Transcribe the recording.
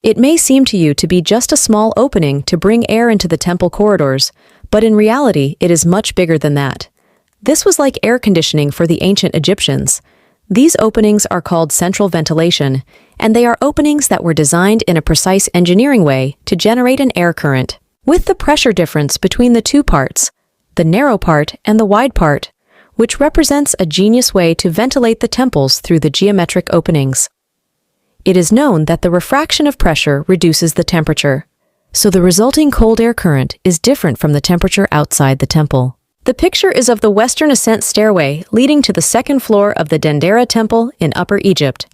It may seem to you to be just a small opening to bring air into the temple corridors, but in reality it is much bigger than that. This was like air conditioning for the ancient Egyptians. These openings are called central ventilation, and they are openings that were designed in a precise engineering way to generate an air current. With the pressure difference between the two parts, the narrow part and the wide part, which represents a genius way to ventilate the temples through the geometric openings. It is known that the refraction of pressure reduces the temperature, so the resulting cold air current is different from the temperature outside the temple. The picture is of the western ascent stairway leading to the second floor of the Dendera Temple in Upper Egypt.